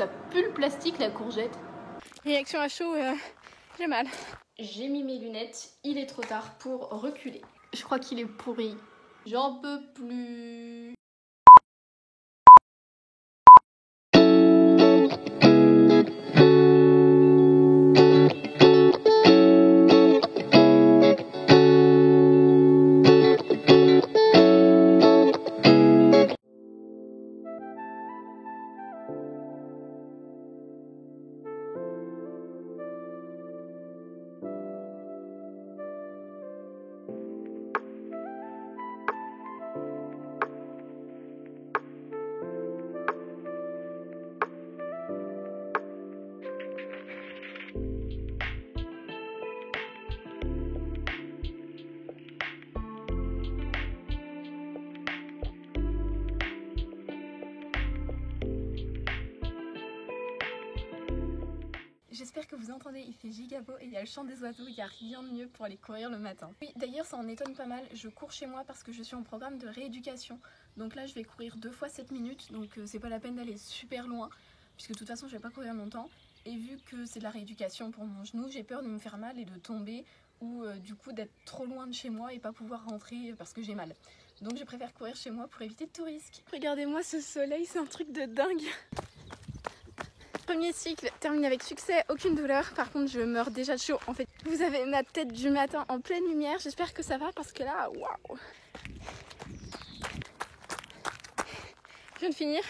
ça pue le plastique la courgette. Réaction à chaud, j'ai mal. J'ai mis mes lunettes, il est trop tard pour reculer. Je crois qu'il est pourri. J'en peux plus. J'espère que vous entendez, il fait giga beau et il y a le chant des oiseaux, il n'y a rien de mieux pour aller courir le matin. Oui, d'ailleurs ça en étonne pas mal, je cours chez moi parce que je suis en programme de rééducation. Donc là je vais courir 2 fois 7 minutes, donc c'est pas la peine d'aller super loin, puisque de toute façon je vais pas courir longtemps. Et vu que c'est de la rééducation pour mon genou, j'ai peur de me faire mal et de tomber, ou du coup d'être trop loin de chez moi et pas pouvoir rentrer parce que j'ai mal. Donc je préfère courir chez moi pour éviter tout risque. Regardez-moi ce soleil, c'est un truc de dingue. Premier cycle terminé avec succès, aucune douleur. Par contre, je meurs déjà de chaud. En fait, vous avez ma tête du matin en pleine lumière. J'espère que ça va parce que là, waouh. Je viens de finir.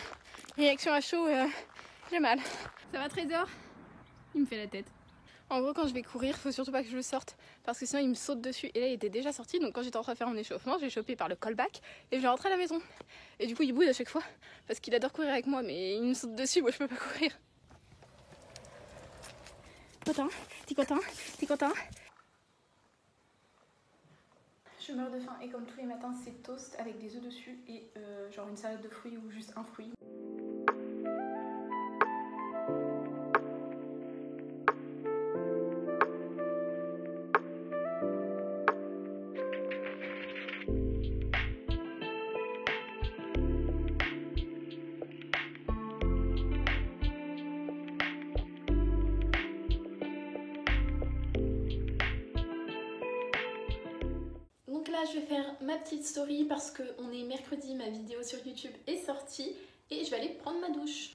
Réaction à chaud, j'ai mal. Ça va Trésor? Il me fait la tête. En gros, quand je vais courir, faut surtout pas que je le sorte parce que sinon il me saute dessus. Et là, il était déjà sorti. Donc quand j'étais en train de faire mon échauffement, j'ai chopé par le callback et je vais rentrer à la maison. Et du coup, il boude à chaque fois parce qu'il adore courir avec moi, mais il me saute dessus. Moi, je peux pas courir. Content? T'es content? T'es content? Je meurs de faim et comme tous les matins c'est toast avec des œufs dessus et genre une salade de fruits ou juste un fruit. Donc là je vais faire ma petite story parce qu'on est mercredi, ma vidéo sur YouTube est sortie et je vais aller prendre ma douche.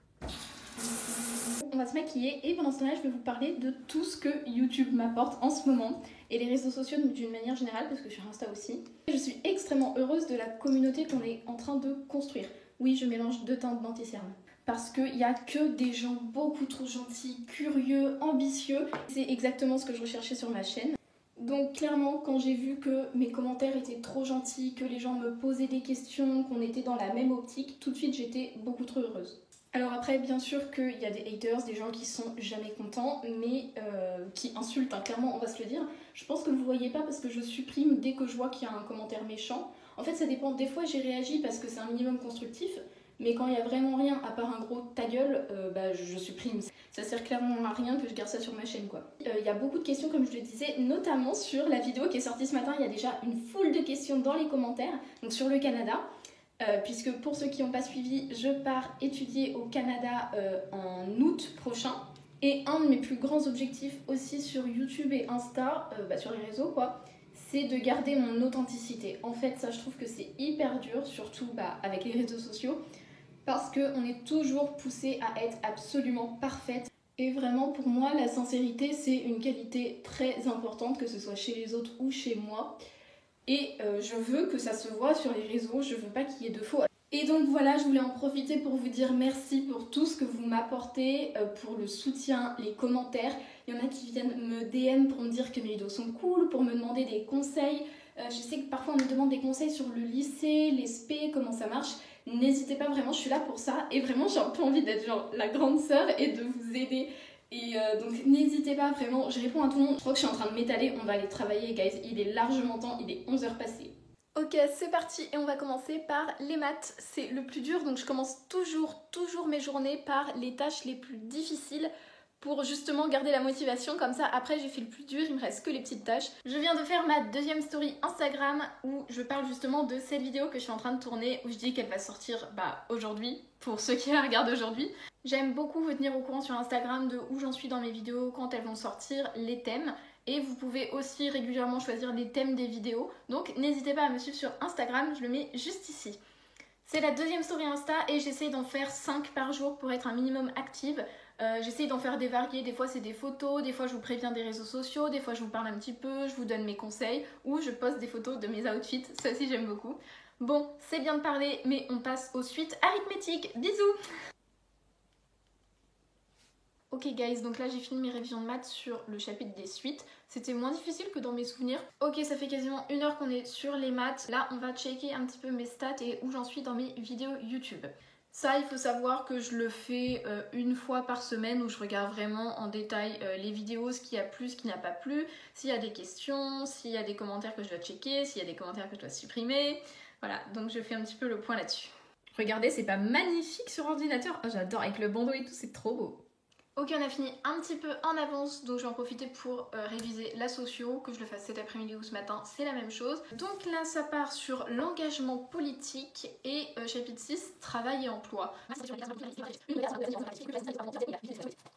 On va se maquiller et pendant ce temps-là je vais vous parler de tout ce que YouTube m'apporte en ce moment et les réseaux sociaux d'une manière générale parce que je suis sur Insta aussi. Je suis extrêmement heureuse de la communauté qu'on est en train de construire. Oui, je mélange 2 teintes d'anti-cerne. Parce qu'il n'y a que des gens beaucoup trop gentils, curieux, ambitieux. C'est exactement ce que je recherchais sur ma chaîne. Donc clairement, quand j'ai vu que mes commentaires étaient trop gentils, que les gens me posaient des questions, qu'on était dans la même optique, tout de suite j'étais beaucoup trop heureuse. Alors après, bien sûr qu'il y a des haters, des gens qui sont jamais contents, mais qui insultent, hein, clairement on va se le dire. Je pense que vous ne voyez pas parce que je supprime dès que je vois qu'il y a un commentaire méchant. En fait ça dépend, des fois j'ai réagi parce que c'est un minimum constructif, mais quand il n'y a vraiment rien à part un gros ta gueule, je supprime. Ça sert clairement à rien que je garde ça sur ma chaîne quoi. Il y a beaucoup de questions comme je le disais, notamment sur la vidéo qui est sortie ce matin, il y a déjà une foule de questions dans les commentaires, donc sur le Canada. Puisque pour ceux qui n'ont pas suivi, je pars étudier au Canada en août prochain. Et un de mes plus grands objectifs aussi sur YouTube et Insta, sur les réseaux quoi, c'est de garder mon authenticité. En fait ça je trouve que c'est hyper dur, surtout avec les réseaux sociaux, parce qu'on est toujours poussé à être absolument parfaite. Et vraiment pour moi la sincérité c'est une qualité très importante, que ce soit chez les autres ou chez moi. Et je veux que ça se voit sur les réseaux, je veux pas qu'il y ait de faux. Et donc voilà, je voulais en profiter pour vous dire merci pour tout ce que vous m'apportez, pour le soutien, les commentaires. Il y en a qui viennent me DM pour me dire que mes vidéos sont cool, pour me demander des conseils. Je sais que parfois on me demande des conseils sur le lycée, les spé, comment ça marche. N'hésitez pas, vraiment, je suis là pour ça. Et vraiment, j'ai un peu envie d'être genre la grande sœur et de vous aider. Et donc n'hésitez pas, vraiment, je réponds à tout le monde. Je crois que je suis en train de m'étaler, on va aller travailler guys, il est largement temps, il est 11h passées. Ok, c'est parti et on va commencer par les maths, c'est le plus dur, donc je commence toujours mes journées par les tâches les plus difficiles pour justement garder la motivation, comme ça après j'ai fait le plus dur, il me reste que les petites tâches. Je viens de faire ma deuxième story Instagram où je parle justement de cette vidéo que je suis en train de tourner, où je dis qu'elle va sortir aujourd'hui, pour ceux qui la regardent aujourd'hui. J'aime beaucoup vous tenir au courant sur Instagram de où j'en suis dans mes vidéos, quand elles vont sortir, les thèmes. Et vous pouvez aussi régulièrement choisir les thèmes des vidéos. Donc n'hésitez pas à me suivre sur Instagram, je le mets juste ici. C'est la deuxième story Insta et j'essaye d'en faire 5 par jour pour être un minimum active. J'essaye d'en faire des variés, des fois c'est des photos, des fois je vous préviens des réseaux sociaux, des fois je vous parle un petit peu, je vous donne mes conseils ou je poste des photos de mes outfits, ça aussi j'aime beaucoup. Bon, c'est bien de parler, mais on passe aux suites arithmétiques. Bisous! Ok guys, donc là j'ai fini mes révisions de maths sur le chapitre des suites. C'était moins difficile que dans mes souvenirs. Ok, ça fait quasiment 1 heure qu'on est sur les maths. Là, on va checker un petit peu mes stats et où j'en suis dans mes vidéos YouTube. Ça, il faut savoir que je le fais une fois par semaine où je regarde vraiment en détail les vidéos, ce qui a plu, ce qui n'a pas plu, s'il y a des questions, s'il y a des commentaires que je dois checker, s'il y a des commentaires que je dois supprimer. Voilà, donc je fais un petit peu le point là-dessus. Regardez, c'est pas magnifique sur ordinateur? Oh, j'adore, avec le bandeau et tout, c'est trop beau. Ok, on a fini un petit peu en avance, donc je vais en profiter pour réviser la socio, que je le fasse cet après-midi ou ce matin, c'est la même chose. Donc là, ça part sur l'engagement politique et chapitre 6, travail et emploi.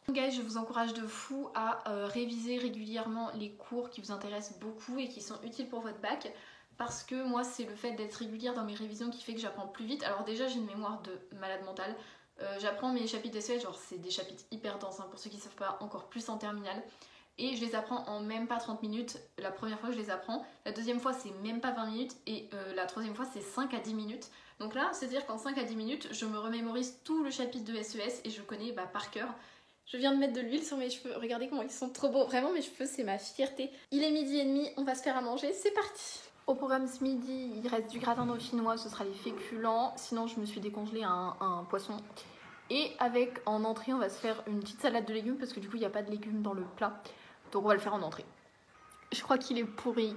Guys, je vous encourage de fou à réviser régulièrement les cours qui vous intéressent beaucoup et qui sont utiles pour votre bac. Parce que moi, c'est le fait d'être régulière dans mes révisions qui fait que j'apprends plus vite. Alors déjà, j'ai une mémoire de malade mentale. J'apprends mes chapitres d'SES, genre c'est des chapitres hyper denses, hein, pour ceux qui ne savent pas, encore plus en terminale. Et je les apprends en même pas 30 minutes, la première fois je les apprends. La deuxième fois c'est même pas 20 minutes et la troisième fois c'est 5 à 10 minutes. Donc là, c'est-à-dire qu'en 5 à 10 minutes, je me remémorise tout le chapitre de SES et je connais par cœur. Je viens de mettre de l'huile sur mes cheveux, regardez comment ils sont trop beaux. Vraiment mes cheveux c'est ma fierté. Il est 12h30, on va se faire à manger, c'est parti! Au programme ce midi, il reste du gratin dauphinois, ce sera les féculents. Sinon, je me suis décongelé un poisson. Et avec en entrée, on va se faire une petite salade de légumes parce que du coup, il n'y a pas de légumes dans le plat. Donc, on va le faire en entrée. Je crois qu'il est pourri.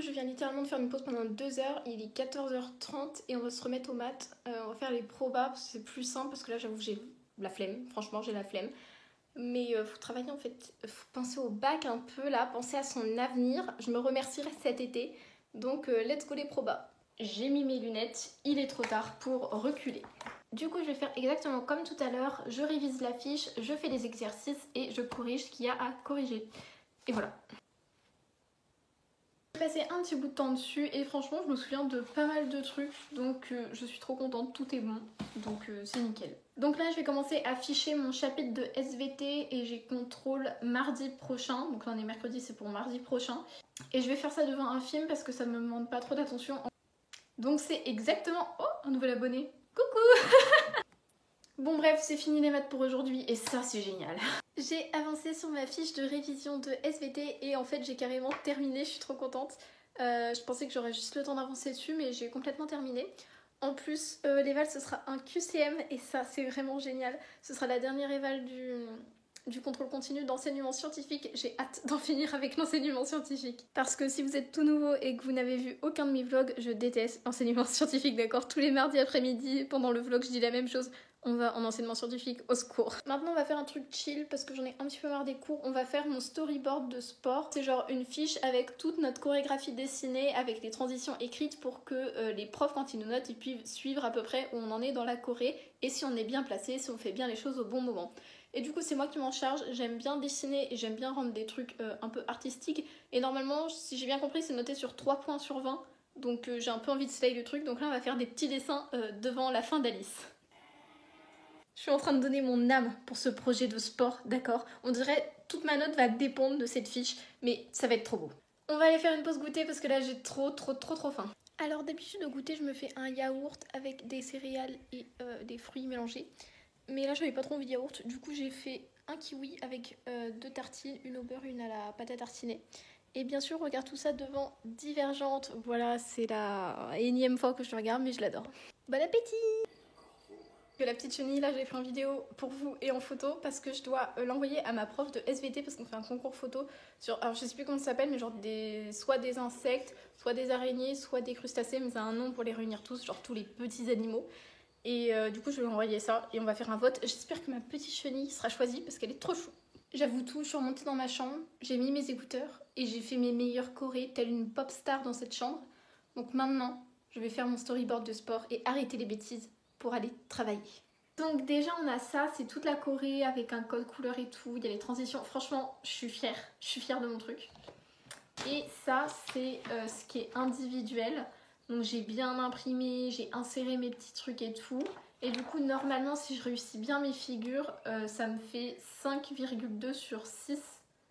Je viens littéralement de faire une pause pendant 2 heures, il est 14h30 et on va se remettre aux maths. On va faire les probas parce que c'est plus simple parce que là j'avoue j'ai la flemme, franchement j'ai la flemme. Mais faut travailler en fait, faut penser au bac un peu là, penser à son avenir. Je me remercierai cet été, donc let's go les probas. J'ai mis mes lunettes, il est trop tard pour reculer. Du coup je vais faire exactement comme tout à l'heure, je révise la fiche, je fais des exercices et je corrige ce qu'il y a à corriger. Et voilà. J'ai passé un petit bout de temps dessus et franchement je me souviens de pas mal de trucs donc je suis trop contente, tout est bon, donc c'est nickel. Donc là je vais commencer à ficher mon chapitre de SVT et j'ai contrôle mardi prochain, donc là on est mercredi, c'est pour mardi prochain. Et je vais faire ça devant un film parce que ça me demande pas trop d'attention. Donc c'est exactement... Oh, un nouvel abonné, coucou. Bon bref, c'est fini les maths pour aujourd'hui et ça c'est génial. J'ai avancé sur ma fiche de révision de SVT et en fait j'ai carrément terminé, je suis trop contente. Je pensais que j'aurais juste le temps d'avancer dessus mais j'ai complètement terminé. En plus, l'éval ce sera un QCM et ça c'est vraiment génial. Ce sera la dernière éval du contrôle continu d'enseignement scientifique. J'ai hâte d'en finir avec l'enseignement scientifique. Parce que si vous êtes tout nouveau et que vous n'avez vu aucun de mes vlogs, je déteste l'enseignement scientifique, d'accord? Tous les mardis après-midi, pendant le vlog, je dis la même chose. On va en enseignement scientifique, au secours. Maintenant, on va faire un truc chill parce que j'en ai un petit peu marre des cours. On va faire mon storyboard de sport. C'est genre une fiche avec toute notre chorégraphie dessinée, avec les transitions écrites pour que les profs, quand ils nous notent, ils puissent suivre à peu près où on en est dans la choré et si on est bien placé, si on fait bien les choses au bon moment. Et du coup, c'est moi qui m'en charge. J'aime bien dessiner et j'aime bien rendre des trucs un peu artistiques. Et normalement, si j'ai bien compris, c'est noté sur 3 points sur 20. Donc j'ai un peu envie de slay le truc. Donc là, on va faire des petits dessins devant la fin d'Alice. Je suis en train de donner mon âme pour ce projet de sport, d'accord? On dirait toute ma note va dépendre de cette fiche, mais ça va être trop beau. On va aller faire une pause goûter parce que là j'ai trop faim. Alors d'habitude au goûter je me fais un yaourt avec des céréales et des fruits mélangés. Mais là j'avais pas trop envie de yaourt, du coup j'ai fait un kiwi avec 2 tartines, une au beurre, une à la pâte à tartiner. Et bien sûr, regarde tout ça devant Divergente. Voilà, c'est la énième fois que je le regarde, mais je l'adore. Bon appétit! La petite chenille, là, j'ai pris en vidéo pour vous et en photo parce que je dois l'envoyer à ma prof de SVT parce qu'on fait un concours photo sur, alors je sais plus comment ça s'appelle, mais genre soit des insectes, soit des araignées, soit des crustacés, mais ça a un nom pour les réunir tous, genre tous les petits animaux. Et du coup, je vais lui envoyer ça et on va faire un vote. J'espère que ma petite chenille sera choisie parce qu'elle est trop chou. J'avoue tout, je suis remontée dans ma chambre, j'ai mis mes écouteurs et j'ai fait mes meilleures chorés telle une pop star dans cette chambre. Donc maintenant, je vais faire mon storyboard de sport et arrêter les bêtises pour aller travailler. Donc déjà on a ça, c'est toute la choré avec un code couleur et tout, il y a les transitions. Franchement, je suis fière de mon truc. Et ça, c'est ce qui est individuel. Donc j'ai bien imprimé, j'ai inséré mes petits trucs et tout. Et du coup, normalement, si je réussis bien mes figures, ça me fait 5,2 sur 6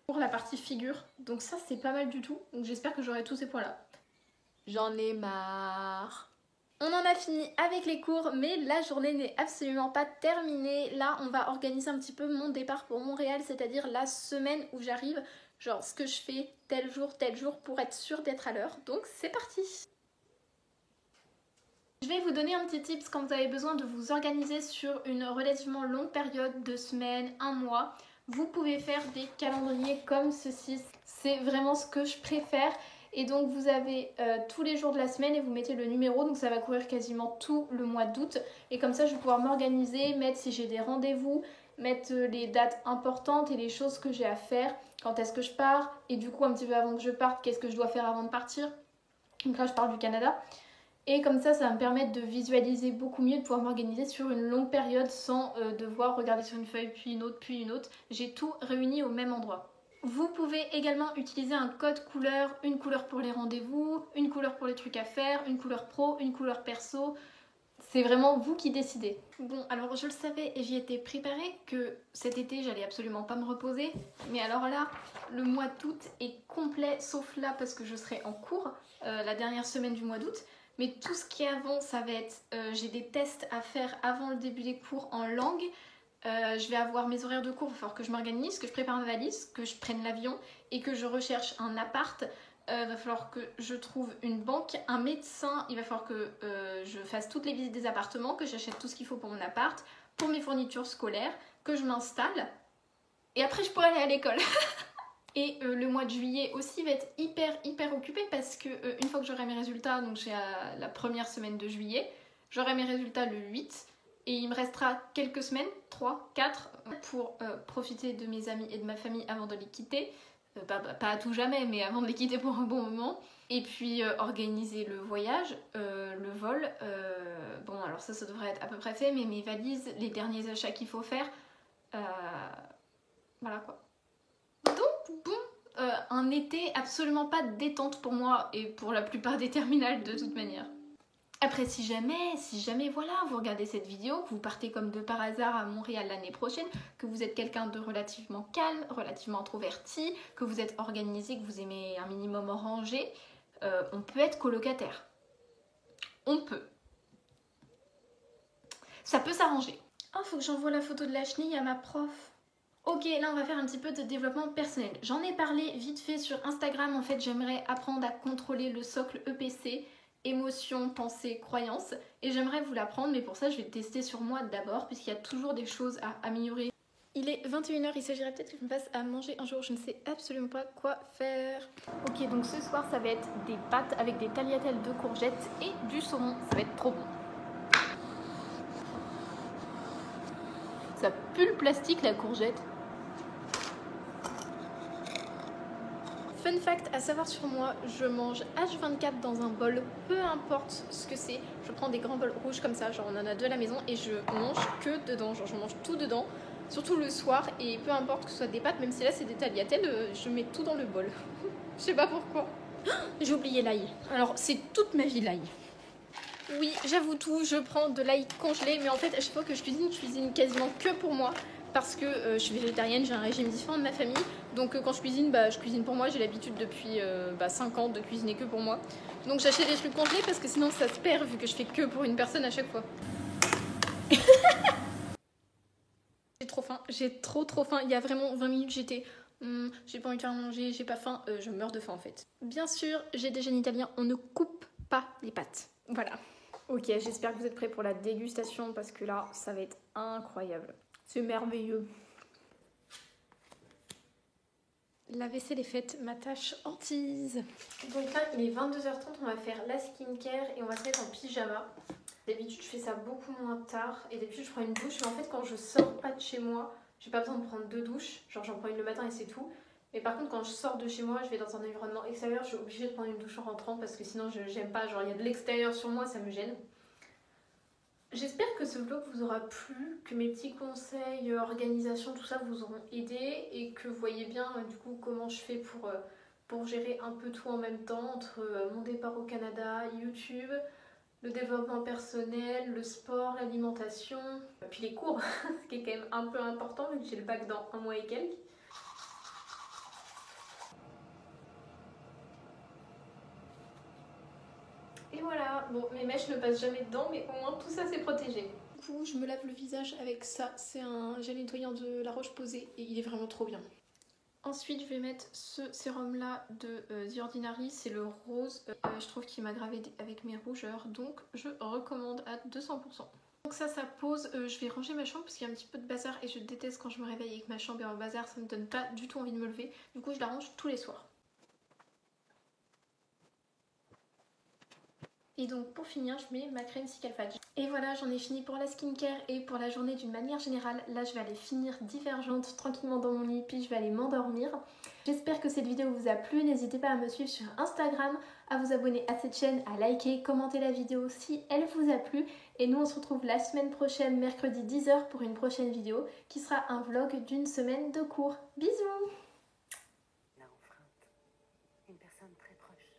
pour la partie figure. Donc ça, c'est pas mal du tout. Donc j'espère que j'aurai tous ces points-là. J'en ai marre. On en a fini avec les cours, mais la journée n'est absolument pas terminée. Là, on va organiser un petit peu mon départ pour Montréal, c'est-à-dire la semaine où j'arrive. Genre ce que je fais tel jour pour être sûre d'être à l'heure. Donc c'est parti! Je vais vous donner un petit tips quand vous avez besoin de vous organiser sur une relativement longue période, 2 semaines, 1 mois. Vous pouvez faire des calendriers comme ceci. C'est vraiment ce que je préfère. Et donc vous avez tous les jours de la semaine et vous mettez le numéro. Donc ça va courir quasiment tout le mois d'août. Et comme ça je vais pouvoir m'organiser, mettre si j'ai des rendez-vous, mettre les dates importantes et les choses que j'ai à faire. Quand est-ce que je pars et du coup un petit peu avant que je parte, qu'est-ce que je dois faire avant de partir. Donc là je pars du Canada. Et comme ça va me permettre de visualiser beaucoup mieux, de pouvoir m'organiser sur une longue période sans devoir regarder sur une feuille, puis une autre. J'ai tout réuni au même endroit. Vous pouvez également utiliser un code couleur, une couleur pour les rendez-vous, une couleur pour les trucs à faire, une couleur pro, une couleur perso. C'est vraiment vous qui décidez. Bon, alors je le savais et j'y étais préparée que cet été j'allais absolument pas me reposer. Mais alors là, le mois d'août est complet, sauf là parce que je serai en cours la dernière semaine du mois d'août. Mais tout ce qui est avant, ça va être... j'ai des tests à faire avant le début des cours en langue. Je vais avoir mes horaires de cours, il va falloir que je m'organise, que je prépare ma valise, que je prenne l'avion et que je recherche un appart. Il va falloir que je trouve une banque, un médecin, il va falloir que je fasse toutes les visites des appartements, que j'achète tout ce qu'il faut pour mon appart, pour mes fournitures scolaires, que je m'installe. Et après, je pourrai aller à l'école. Et le mois de juillet aussi va être hyper occupé parce que une fois que j'aurai mes résultats, donc j'ai la première semaine de juillet, j'aurai mes résultats le 8 et il me restera quelques semaines, 3, 4, pour profiter de mes amis et de ma famille avant de les quitter. Pas à tout jamais, mais avant de les quitter pour un bon moment. Et puis organiser le voyage, le vol. Bon, alors ça devrait être à peu près fait, mais mes valises, les derniers achats qu'il faut faire. Voilà quoi. Donc bon, un été absolument pas détente pour moi et pour la plupart des terminales de toute manière. Après si jamais voilà, vous regardez cette vidéo, que vous partez comme de par hasard à Montréal l'année prochaine, que vous êtes quelqu'un de relativement calme, relativement introverti, que vous êtes organisé, que vous aimez un minimum rangé, on peut être colocataire. On peut. Ça peut s'arranger. Oh, faut que j'envoie la photo de la chenille à ma prof. Ok, là on va faire un petit peu de développement personnel. J'en ai parlé vite fait sur Instagram. En fait, j'aimerais apprendre à contrôler le socle EPC, émotions, pensées, croyances. Et j'aimerais vous l'apprendre, mais pour ça, je vais le tester sur moi d'abord, puisqu'il y a toujours des choses à améliorer. Il est 21h, il s'agirait peut-être que je me fasse à manger un jour. Je ne sais absolument pas quoi faire. Ok, donc ce soir, ça va être des pâtes avec des tagliatelles de courgettes et du saumon. Ça va être trop bon. Ça pue le plastique, la courgette. Fun fact à savoir sur moi, je mange H24 dans un bol, peu importe ce que c'est. Je prends des grands bols rouges comme ça, genre on en a deux à la maison et je mange que dedans, genre je mange tout dedans, surtout le soir et peu importe que ce soit des pâtes, même si là c'est des tagliatelles, je mets tout dans le bol. Je sais pas pourquoi. J'ai oublié l'ail. Alors c'est toute ma vie l'ail. Oui, j'avoue tout, je prends de l'ail congelé, mais en fait à chaque fois que je cuisine quasiment que pour moi. Parce que je suis végétarienne, j'ai un régime différent de ma famille. Donc quand je cuisine pour moi. J'ai l'habitude depuis 5 ans de cuisiner que pour moi. Donc j'achète des trucs congelés parce que sinon ça se perd vu que je fais que pour une personne à chaque fois. J'ai trop faim, j'ai trop faim. Il y a vraiment 20 minutes j'étais... j'ai pas envie de faire manger, j'ai pas faim. Je meurs de faim en fait. Bien sûr, j'ai déjà en italien, on ne coupe pas les pâtes. Voilà. Ok, j'espère que vous êtes prêts pour la dégustation parce que là, ça va être incroyable. C'est merveilleux. La vaisselle est faite, ma tâche hantise. Donc là, il est 22h30, on va faire la skincare et on va se mettre en pyjama. D'habitude je fais ça beaucoup moins tard et d'habitude je prends une douche, mais en fait quand je sors pas de chez moi, j'ai pas besoin de prendre 2 douches, genre j'en prends une le matin et c'est tout. Mais par contre quand je sors de chez moi, je vais dans un environnement extérieur, je suis obligée de prendre une douche en rentrant parce que sinon j'aime pas, genre il y a de l'extérieur sur moi, ça me gêne. J'espère que ce vlog vous aura plu, que mes petits conseils, organisation, tout ça vous auront aidé et que vous voyez bien du coup comment je fais pour gérer un peu tout en même temps entre mon départ au Canada, YouTube, le développement personnel, le sport, l'alimentation, puis les cours, ce qui est quand même un peu important vu que j'ai le bac dans 1 mois et quelques. Et voilà, bon mes mèches ne passent jamais dedans mais au moins tout ça c'est protégé. Du coup je me lave le visage avec ça, c'est un gel nettoyant de La Roche-Posay et il est vraiment trop bien. Ensuite je vais mettre ce sérum là de The Ordinary, c'est le rose, je trouve qu'il m'a gravé avec mes rougeurs donc je recommande à 200%. Donc ça pose, je vais ranger ma chambre parce qu'il y a un petit peu de bazar et je déteste quand je me réveille et que ma chambre est en bazar, ça me donne pas du tout envie de me lever, du coup je la range tous les soirs. Et donc pour finir, je mets ma crème Cicatrage. Et voilà, j'en ai fini pour la skincare et pour la journée d'une manière générale. Là, je vais aller finir Divergente tranquillement dans mon lit, puis je vais aller m'endormir. J'espère que cette vidéo vous a plu. N'hésitez pas à me suivre sur Instagram, à vous abonner à cette chaîne, à liker, commenter la vidéo si elle vous a plu. Et nous, on se retrouve la semaine prochaine, mercredi 10 h pour une prochaine vidéo qui sera un vlog d'une semaine de cours. Bisous! La enfreinte, une personne très proche.